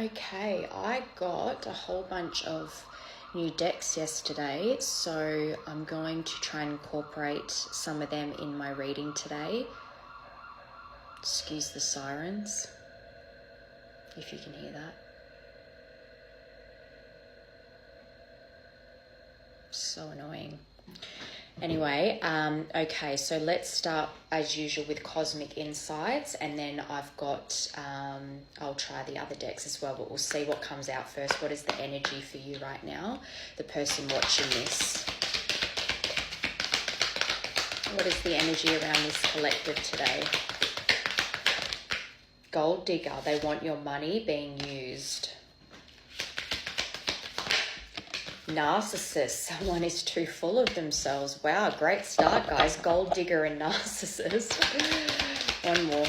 Okay, I got a whole bunch of new decks yesterday, so I'm going to try and incorporate some of them in my reading today. Excuse the sirens, if you can hear that. So annoying. Anyway, okay, so let's start as usual with Cosmic Insights, and then I've got, I'll try the other decks as well, but we'll see what comes out first. What is the energy for you right now, the person watching this? What is the energy around this collective today? Gold digger, they want your money being used. Narcissist, someone is too full of themselves. Wow, great start, guys. Gold digger and narcissist. One more.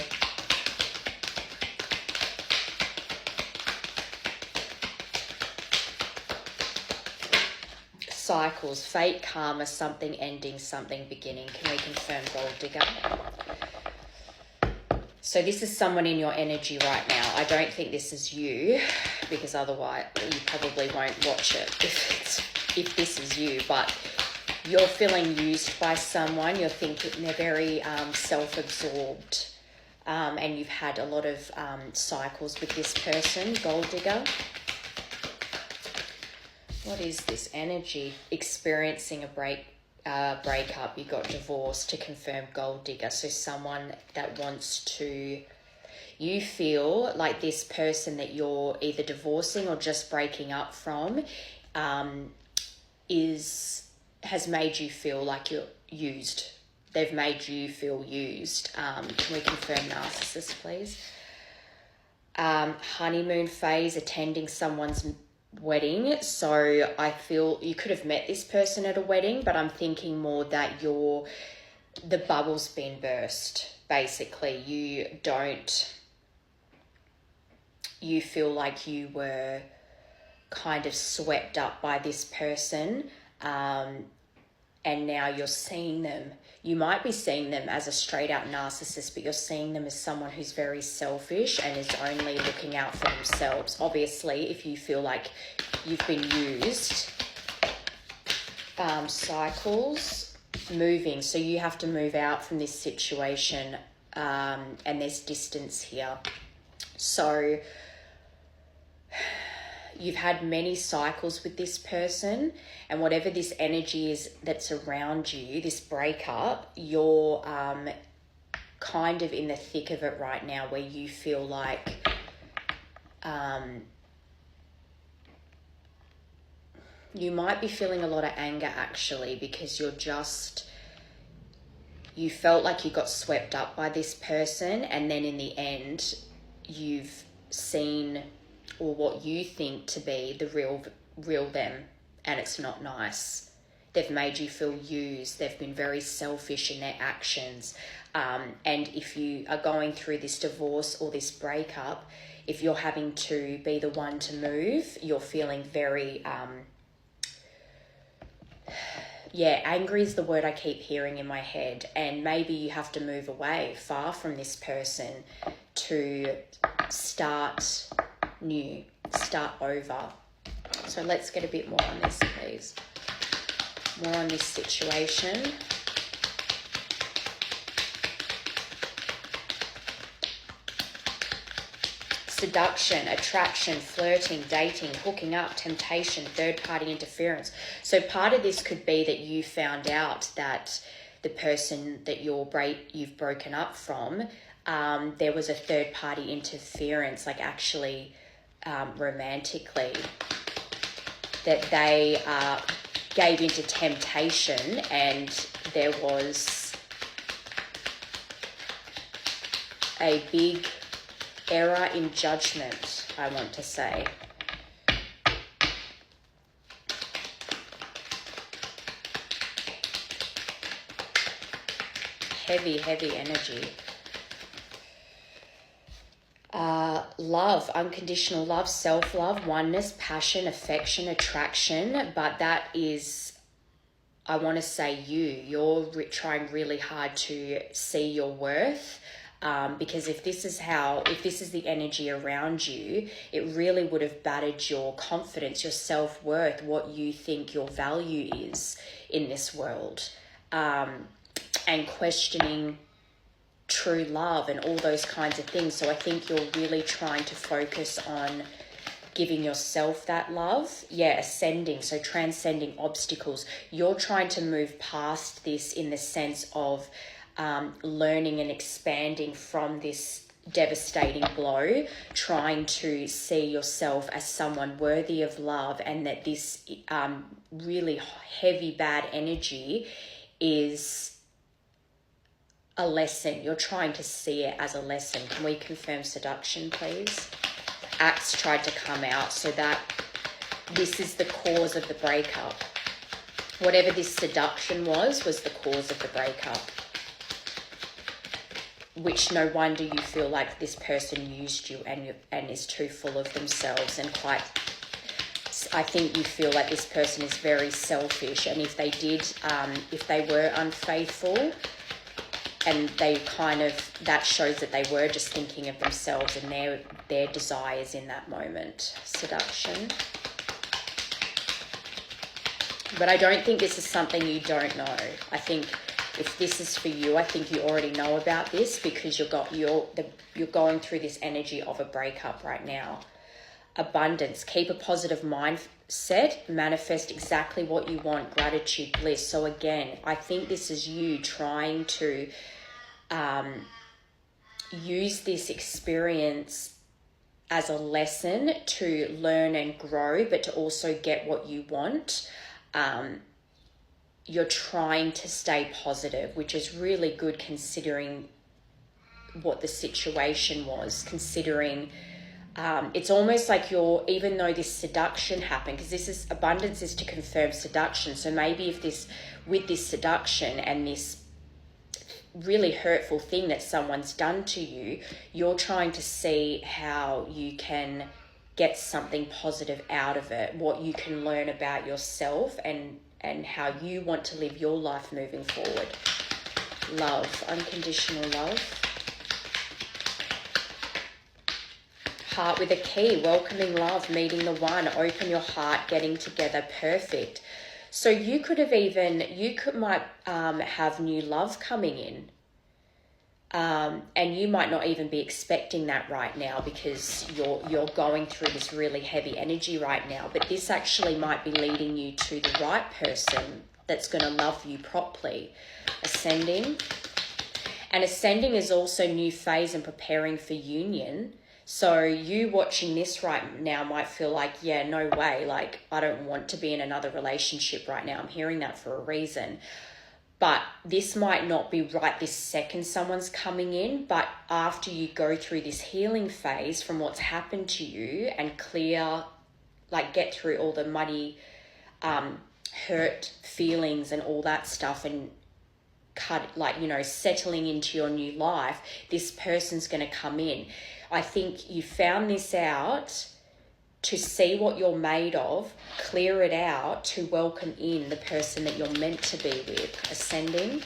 Cycles, fate, karma, something ending, something beginning. Can we confirm gold digger? So this is someone in your energy right now. I don't think this is you, because otherwise you probably won't watch it if this is you, but you're feeling used by someone. You're thinking they're very self-absorbed, and you've had a lot of cycles with this person, gold digger. What is this energy? Experiencing a breakup, you got divorced, to confirm gold digger. So someone that wants to, you feel like this person that you're either divorcing or just breaking up from has made you feel like you're used. They've made you feel used. Can we confirm narcissist, please? Honeymoon phase, attending someone's wedding. So I feel you could have met this person at a wedding, but I'm thinking more that the bubble's been burst. Basically, you feel like you were kind of swept up by this person, and now you're seeing them. You might be seeing them as a straight out narcissist, but you're seeing them as someone who's very selfish and is only looking out for themselves. Obviously, if you feel like you've been used, cycles, moving. So you have to move out from this situation, and there's distance here. So you've had many cycles with this person, and whatever this energy is that's around you, this breakup, you're kind of in the thick of it right now, where you feel like you might be feeling a lot of anger, actually, because you felt like you got swept up by this person, and then in the end you've seen, or what you think to be, the real them, and it's not nice. They've made you feel used. They've been very selfish in their actions. And if you are going through this divorce or this breakup, if you're having to be the one to move, you're feeling very, angry is the word I keep hearing in my head. And maybe you have to move away, far from this person, to start new, start over. So let's get a bit more on this, please. More on this situation. Seduction, attraction, flirting, dating, hooking up, temptation, third-party interference. So part of this could be that you found out that the person that you've broken up from, there was a third-party interference, like actually romantically, that they gave into temptation, and there was a big error in judgment, I want to say. Heavy energy. Love, unconditional love, self-love, oneness, passion, affection, attraction. But that is, I want to say, you're trying really hard to see your worth, Because if this is the energy around you, it really would have battered your confidence, your self-worth, what you think your value is in this world, and questioning true love and all those kinds of things. So I think you're really trying to focus on giving yourself that love. Yeah, ascending, so transcending obstacles. You're trying to move past this in the sense of learning and expanding from this devastating blow, trying to see yourself as someone worthy of love, and that this really heavy, bad energy is a lesson. You're trying to see it as a lesson. Can we confirm seduction, please? Axe tried to come out, so that this is the cause of the breakup. Whatever this seduction was the cause of the breakup. Which no wonder you feel like this person used you and is too full of themselves, and quite, I think you feel like this person is very selfish, and if they were unfaithful, and they that shows that they were just thinking of themselves and their desires in that moment. Seduction. But I don't think this is something you don't know. I think if this is for you, I think you already know about this, because you're going through this energy of a breakup right now. Abundance. Keep a positive mindset. Manifest exactly what you want. Gratitude, bliss. So again, I think this is you trying to use this experience as a lesson to learn and grow, but to also get what you want. You're trying to stay positive, which is really good considering what the situation was, considering it's almost like even though this seduction happened, because abundance is to confirm seduction. So maybe with this seduction and this really hurtful thing that someone's done to you, you're trying to see how you can get something positive out of it, what you can learn about yourself and how you want to live your life moving forward. Love, unconditional love. Heart with a key, welcoming love, meeting the one, open your heart, getting together, perfect. So you might have new love coming in. And you might not even be expecting that right now, because you're going through this really heavy energy right now. But this actually might be leading you to the right person that's going to love you properly. Ascending. And ascending is also new phase and preparing for union. So you watching this right now might feel like, yeah, no way. Like, I don't want to be in another relationship right now. I'm hearing that for a reason. But this might not be right this second someone's coming in, but after you go through this healing phase from what's happened to you and get through all the muddy, hurt feelings and all that stuff, and settling into your new life, this person's going to come in. I think you found this out to see what you're made of, clear it out to welcome in the person that you're meant to be with. Ascending.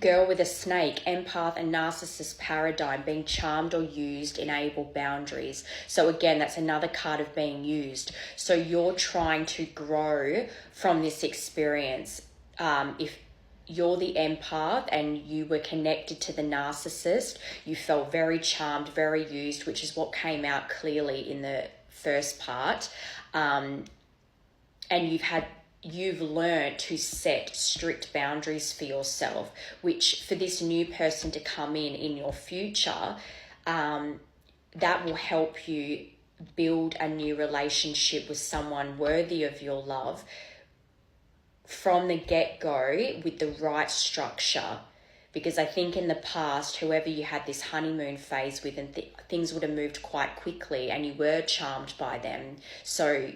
Girl with a snake, empath and narcissist paradigm, being charmed or used, enable boundaries. So again, that's another card of being used. So you're trying to grow from this experience. If you're the empath and you were connected to the narcissist, you felt very charmed, very used, which is what came out clearly in the first part. And you've learned to set strict boundaries for yourself, which for this new person to come in your future, that will help you build a new relationship with someone worthy of your love from the get-go with the right structure. Because I think in the past, whoever you had this honeymoon phase with, and things would have moved quite quickly and you were charmed by them. So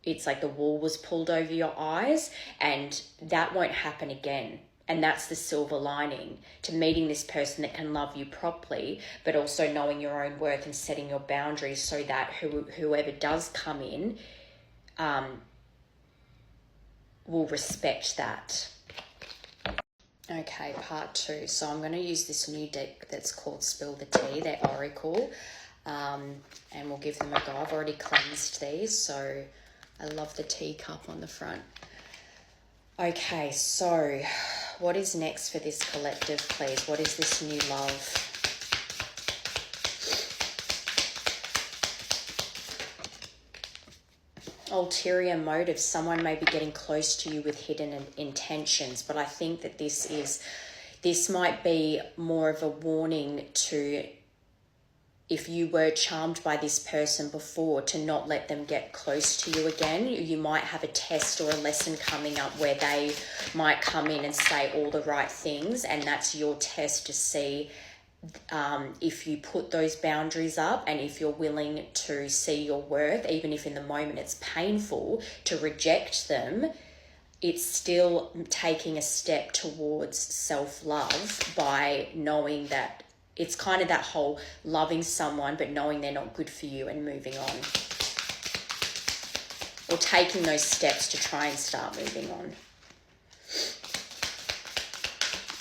it's like the wool was pulled over your eyes, and that won't happen again. And that's the silver lining to meeting this person that can love you properly, but also knowing your own worth and setting your boundaries so that whoever does come in, will respect that. Okay, part 2. So I'm going to use this new deck that's called Spill the Tea, their Oracle, and we'll give them a go. I've already cleansed these, so I love the teacup on the front. Okay, so what is next for this collective, please? What is this new love? Ulterior motives. Someone may be getting close to you with hidden intentions, but I think that this might be more of a warning to, if you were charmed by this person before, to not let them get close to you again. You might have a test or a lesson coming up where they might come in and say all the right things, and that's your test to see if you put those boundaries up and if you're willing to see your worth, even if in the moment it's painful to reject them. It's still taking a step towards self-love by knowing that it's kind of that whole loving someone but knowing they're not good for you and moving on, or taking those steps to try and start moving on.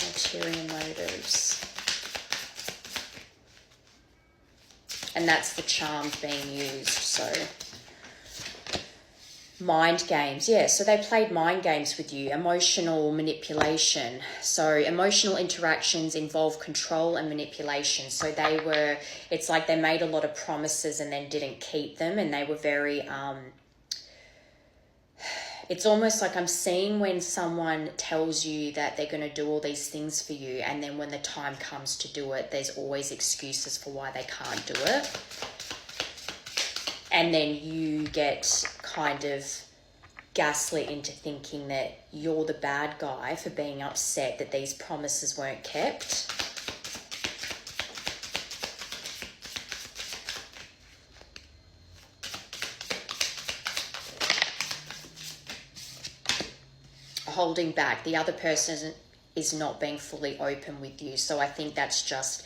Ulterior motives. And that's the charm being used. So mind games. Yeah, so they played mind games with you. Emotional manipulation. So emotional interactions involve control and manipulation. So it's like they made a lot of promises and then didn't keep them, and they were very it's almost like I'm seeing when someone tells you that they're going to do all these things for you, and then when the time comes to do it, there's always excuses for why they can't do it. And then you get kind of gaslit into thinking that you're the bad guy for being upset that these promises weren't kept. Holding back. The other person is not being fully open with you. So I think that's just,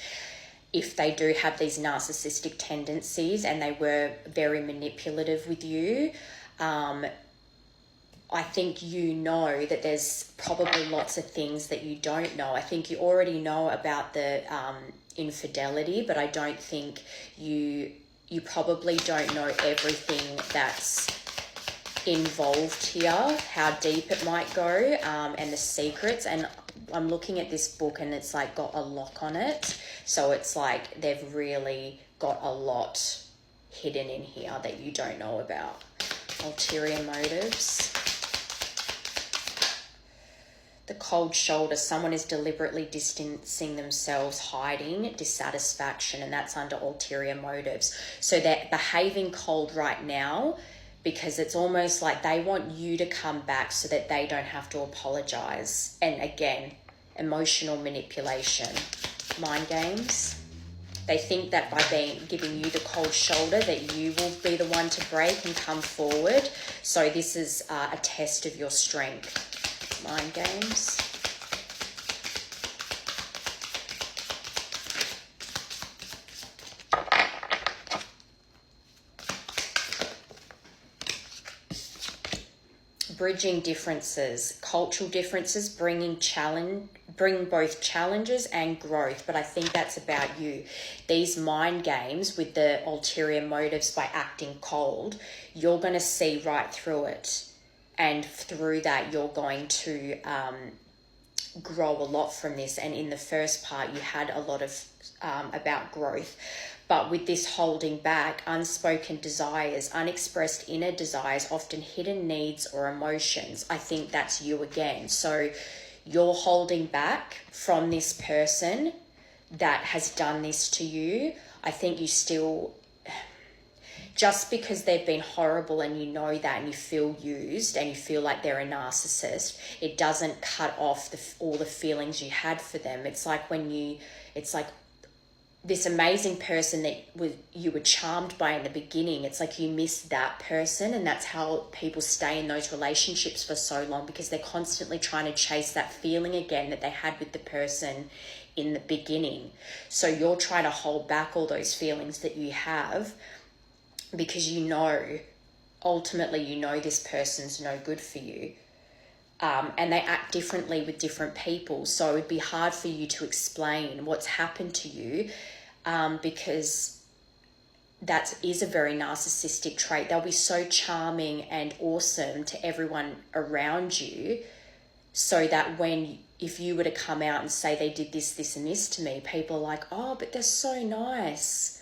if they do have these narcissistic tendencies and they were very manipulative with you, I think you know that there's probably lots of things that you don't know. I think you already know about the infidelity, but I don't think you probably don't know everything that's involved here, how deep it might go, and the secrets. And I'm looking at this book and it's like got a lock on it, so it's like they've really got a lot hidden in here that you don't know about. Ulterior motives. The cold shoulder. Someone is deliberately distancing themselves, hiding dissatisfaction, and that's under ulterior motives. So they're behaving cold right now because it's almost like they want you to come back so that they don't have to apologize. And again, emotional manipulation, mind games. They think that by giving you the cold shoulder that you will be the one to break and come forward. So this is a test of your strength. Mind games. Bridging differences, cultural differences, bring both challenges and growth. But I think that's about you. These mind games with the ulterior motives by acting cold, you're going to see right through it. And through that, you're going to grow a lot from this. And in the first part, you had a lot of about growth. But with this holding back, unspoken desires, unexpressed inner desires, often hidden needs or emotions, I think that's you again. So you're holding back from this person that has done this to you. I think you still, just because they've been horrible and you know that and you feel used and you feel like they're a narcissist, it doesn't cut off all the feelings you had for them. It's like it's like this amazing person that you were charmed by in the beginning. It's like you miss that person, and that's how people stay in those relationships for so long, because they're constantly trying to chase that feeling again that they had with the person in the beginning. So you're trying to hold back all those feelings that you have because ultimately you know this person's no good for you. and they act differently with different people. So it'd be hard for you to explain what's happened to you, because that is a very narcissistic trait. They'll be so charming and awesome to everyone around you, so that if you were to come out and say they did this, this, and this to me, people are like, oh, but they're so nice.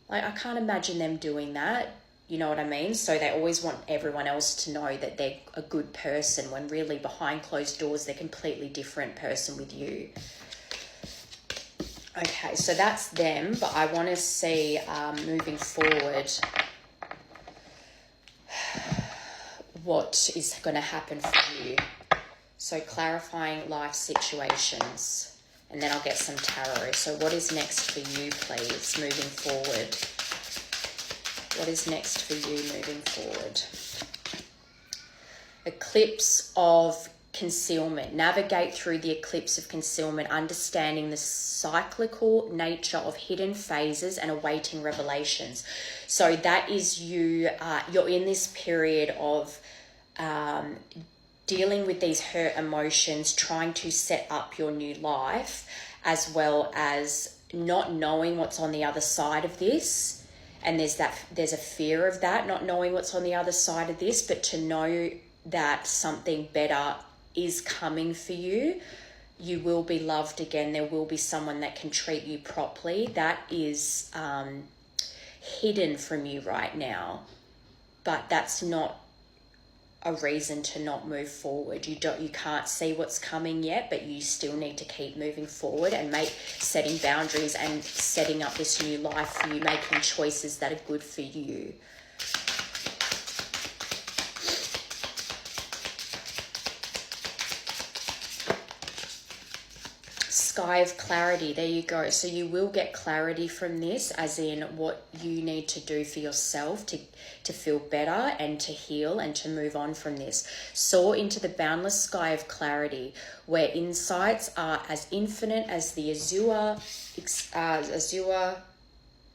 Like, I can't imagine them doing that. You know what I mean? So they always want everyone else to know that they're a good person, when really behind closed doors, they're a completely different person with you. Okay, so that's them, but I want to see moving forward what is going to happen for you. So clarifying life situations, and then I'll get some tarot. So what is next for you, please, moving forward? What is next for you moving forward? Eclipse of concealment. Navigate through the eclipse of concealment, understanding the cyclical nature of hidden phases and awaiting revelations. So that is you. You're in this period of dealing with these hurt emotions, trying to set up your new life, as well as not knowing what's on the other side of this. And there's a fear of that, not knowing what's on the other side of this, but to know that something better is coming for you. You will be loved again. There will be someone that can treat you properly. That is hidden from you right now, but that's not a reason to not move forward. You can't see what's coming yet, but you still need to keep moving forward and setting boundaries and setting up this new life for you, making choices that are good for you. Sky of clarity, there you go. So you will get clarity from this, as in what you need to do for yourself to feel better and to heal and to move on from this. Soar into the boundless sky of clarity, where insights are as infinite as the azure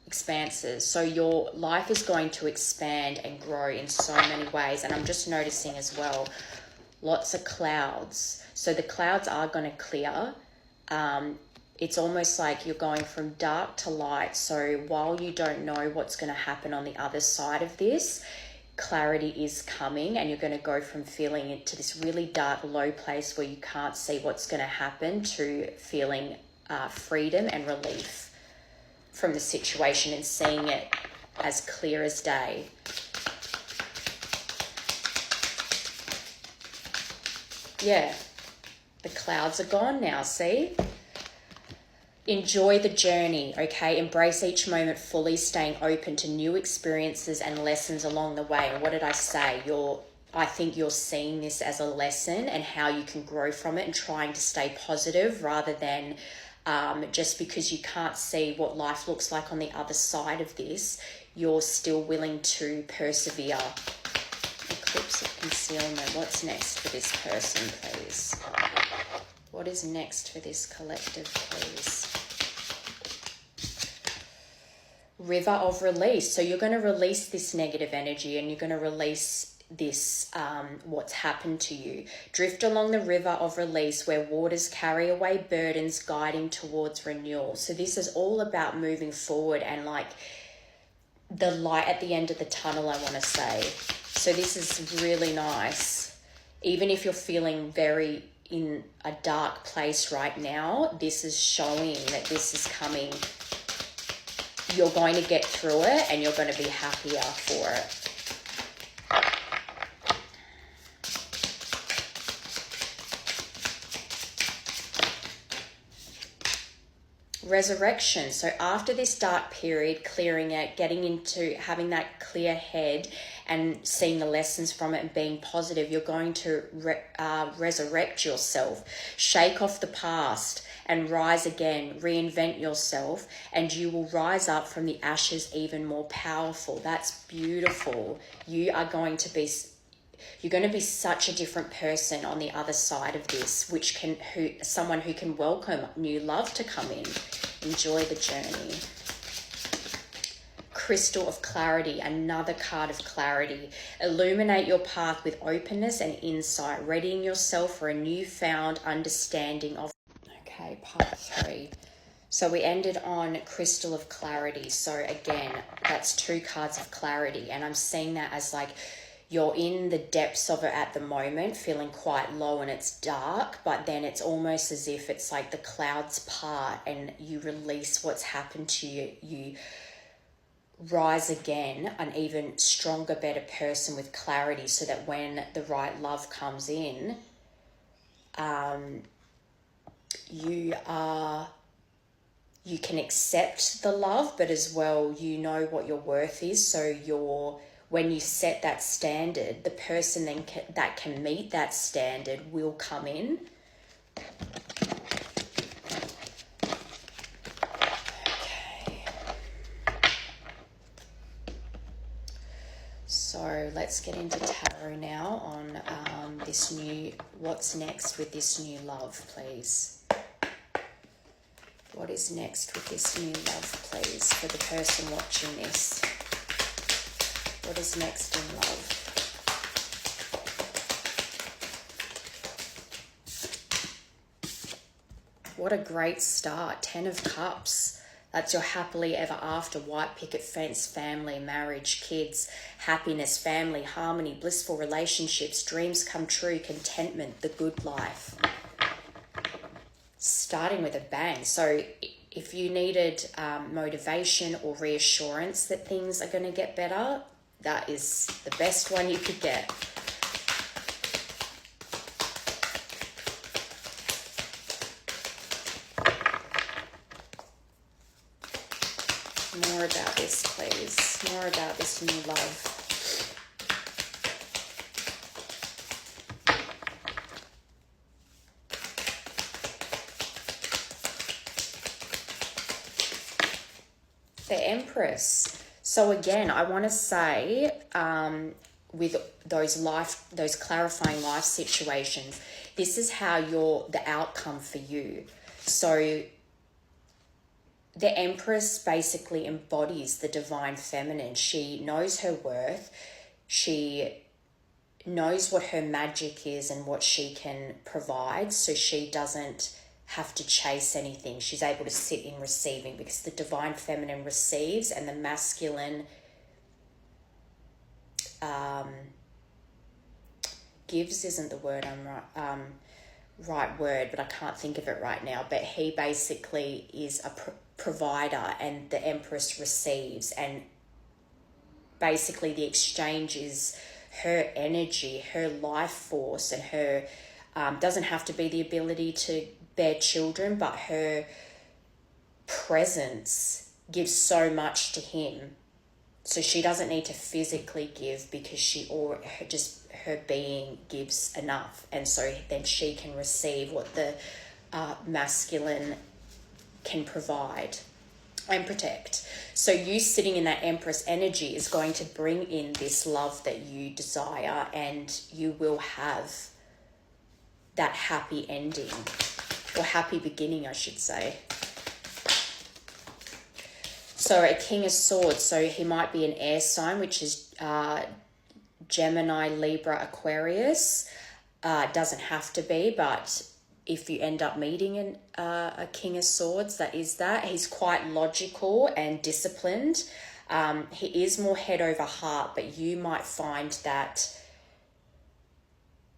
expanses. So your life is going to expand and grow in so many ways. And I'm just noticing as well, lots of clouds. So the clouds are going to clear. It's almost like you're going from dark to light. So while you don't know what's going to happen on the other side of this, clarity is coming, and you're going to go from feeling into this really dark, low place where you can't see what's going to happen, to feeling freedom and relief from the situation and seeing it as clear as day. Yeah, the clouds are gone now, see? Enjoy the journey, okay? Embrace each moment fully, staying open to new experiences and lessons along the way. And what did I say? I think you're seeing this as a lesson and how you can grow from it, and trying to stay positive rather than just because you can't see what life looks like on the other side of this, you're still willing to persevere. Eclipse of concealment. What's next for this person, please? What is next for this collective, please? River of release. So you're going to release this negative energy, and you're going to release this, what's happened to you. Drift along the river of release, where waters carry away burdens, guiding towards renewal. So this is all about moving forward and like the light at the end of the tunnel, I want to say. So this is really nice. Even if you're feeling very in a dark place right now, this is showing that this is coming. You're going to get through it, and you're going to be happier for it. Resurrection. So after this dark period, clearing it, getting into having that clear head and seeing the lessons from it and being positive, you're going to resurrect yourself, shake off the past and rise again, reinvent yourself, and you will rise up from the ashes even more powerful. That's beautiful. You're going to be such a different person on the other side of this, someone who can welcome new love to come in. Enjoy the journey. Crystal of Clarity, another card of clarity. Illuminate your path with openness and insight, readying yourself for a newfound understanding of... Okay, part 3. So we ended on Crystal of Clarity. So again, that's 2 cards of clarity. And I'm seeing that as like you're in the depths of it at the moment, feeling quite low and it's dark, but then it's almost as if it's like the clouds part and you release what's happened to you. You rise again, an even stronger, better person with clarity, so that when the right love comes in, you can accept the love, but as well, you know what your worth is. So when you set that standard, the person then that can meet that standard will come in. Okay. So let's get into tarot now on what's next with this new love, please. What is next with this new love, please, for the person watching this? What is next in love? What a great start. 10 of Cups. That's your happily ever after, white picket fence, family, marriage, kids, happiness, family, harmony, blissful relationships, dreams come true, contentment, the good life. Starting with a bang. So if you needed motivation or reassurance that things are going to get better, that is the best one you could get. More about this, please. More about this new love. The Empress. So again, I want to say with those clarifying life situations, this is how the outcome for you. So the Empress basically embodies the divine feminine. She knows her worth. She knows what her magic is and what she can provide. So she doesn't have to chase anything. She's able to sit in receiving, because the divine feminine receives and the masculine gives isn't the word right word, but I can't think of it right now. But he basically is a provider and the Empress receives, and basically the exchange is her energy, her life force, and her doesn't have to be the ability to bear children, but her presence gives so much to him. So she doesn't need to physically give, because her being gives enough, and so then she can receive what the masculine can provide and protect. So you sitting in that Empress energy is going to bring in this love that you desire, and you will have that happy ending, or happy beginning, I should say. So a King of Swords, so he might be an air sign, which is Gemini, Libra, Aquarius. Doesn't have to be, but if you end up meeting a King of Swords, that is that. He's quite logical and disciplined. He is more head over heart, but you might find that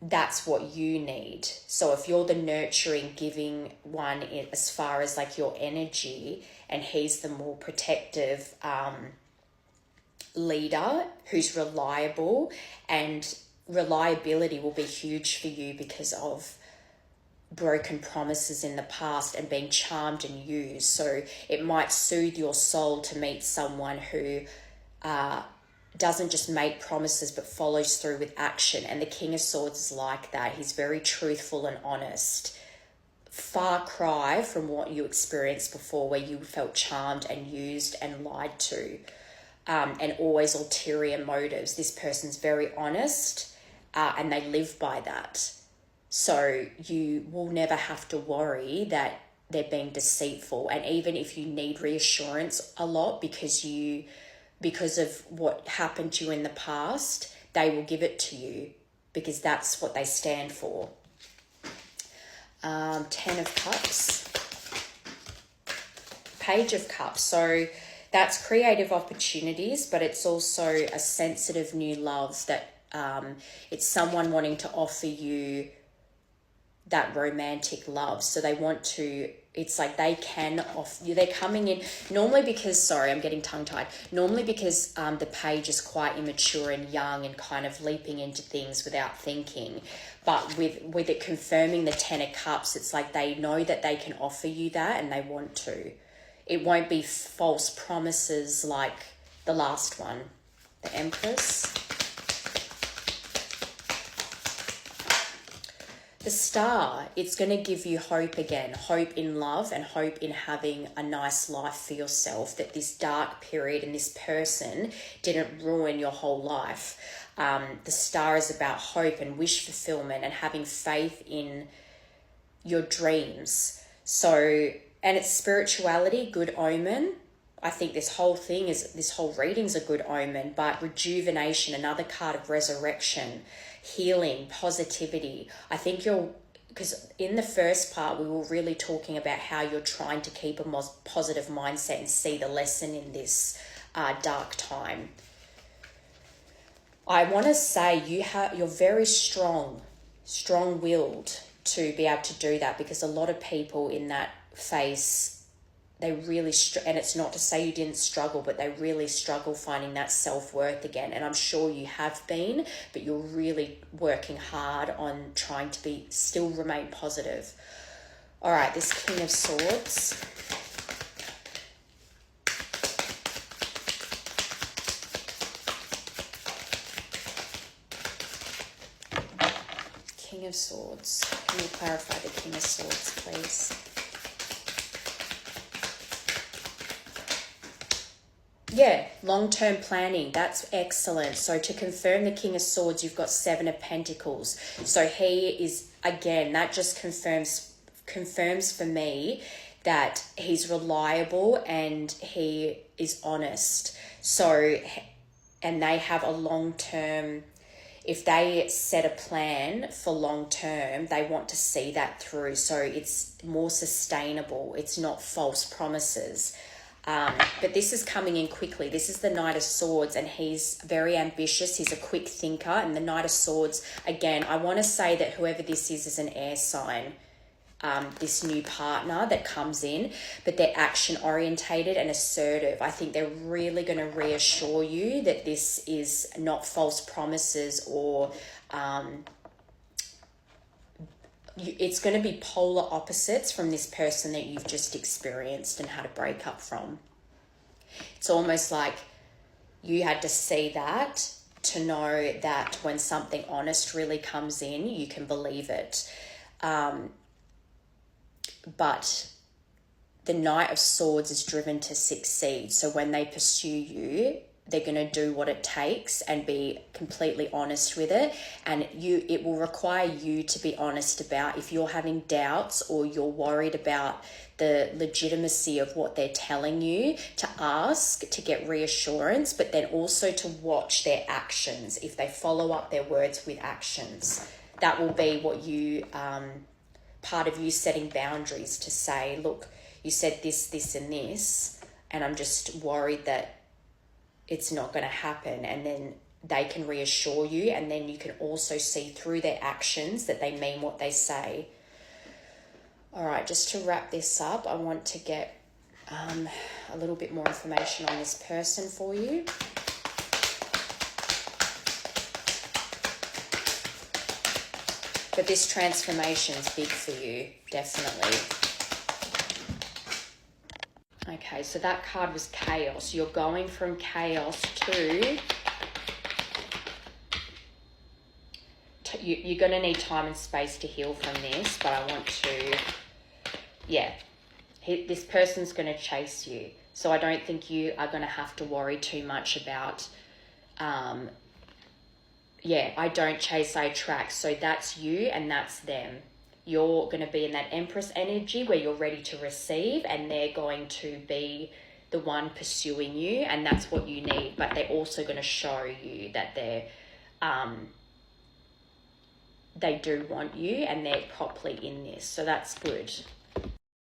that's what you need. So if you're the nurturing, giving one as far as like your energy, and he's the more protective leader who's reliable, and reliability will be huge for you because of broken promises in the past and being charmed and used. So it might soothe your soul to meet someone who doesn't just make promises but follows through with action. And the King of Swords is like that. He's very truthful and honest. Far cry from what you experienced before, where you felt charmed and used and lied to, and always ulterior motives. This person's very honest, and they live by that. So you will never have to worry that they're being deceitful. And even if you need reassurance a lot because you because of what happened to you in the past, they will give it to you because that's what they stand for. 10 of Cups. Page of Cups. So that's creative opportunities, but it's also a sensitive new love that it's someone wanting to offer you that romantic love. So they want to, it's like they can offer you, they're coming in normally because, sorry, I'm getting tongue tied. Normally because the page is quite immature and young and kind of leaping into things without thinking. But with it confirming the 10 of Cups, it's like they know that they can offer you that and they want to. It won't be false promises like the last one, the Empress. The Star, it's going to give you hope again, hope in love and hope in having a nice life for yourself, that this dark period and this person didn't ruin your whole life. The Star is about hope and wish fulfillment and having faith in your dreams. So, and it's spirituality, good omen. I think this whole reading's a good omen, but rejuvenation, another card of resurrection, healing, positivity. I think because in the first part, we were really talking about how you're trying to keep a positive mindset and see the lesson in this dark time. I want to say you're very strong-willed to be able to do that, because a lot of people in that phase, they really, and it's not to say you didn't struggle, but they really struggle finding that self-worth again. And I'm sure you have been, but you're really working hard on trying to still remain positive. All right, this King of Swords. King of Swords. Can you clarify the King of Swords, please? Yeah, long-term planning. That's excellent. So to confirm the King of Swords, you've got 7 of Pentacles. So he is, again, that just confirms for me that he's reliable and he is honest. So, and they have a long-term, if they set a plan for long-term, they want to see that through. So it's more sustainable. It's not false promises. But this is coming in quickly. This is the Knight of Swords, and he's very ambitious. He's a quick thinker. And the Knight of Swords, again, I want to say that whoever this is an air sign, this new partner that comes in, but they're action orientated and assertive. I think they're really going to reassure you that this is not false promises or it's going to be polar opposites from this person that you've just experienced and had a breakup from. It's almost like you had to see that to know that when something honest really comes in, you can believe it. But the Knight of Swords is driven to succeed. So when they pursue you, they're going to do what it takes and be completely honest with it. And it will require you to be honest about if you're having doubts or you're worried about the legitimacy of what they're telling you, to ask, to get reassurance, but then also to watch their actions. If they follow up their words with actions, that will be what you, part of you setting boundaries to say, look, you said this, this, and this, and I'm just worried that it's not going to happen. And then they can reassure you, and then you can also see through their actions that they mean what they say. All right, just to wrap this up, I want to get a little bit more information on this person for you. But this transformation is big for you, definitely. Okay, so that card was chaos. You're going from chaos to you're going to need time and space to heal from this, but I want to, this person's going to chase you. So I don't think you are going to have to worry too much about, I don't chase, I attract. So that's you and that's them. You're going to be in that Empress energy where you're ready to receive, and they're going to be the one pursuing you, and that's what you need. But they're also going to show you that they do want you and they're properly in this. So that's good.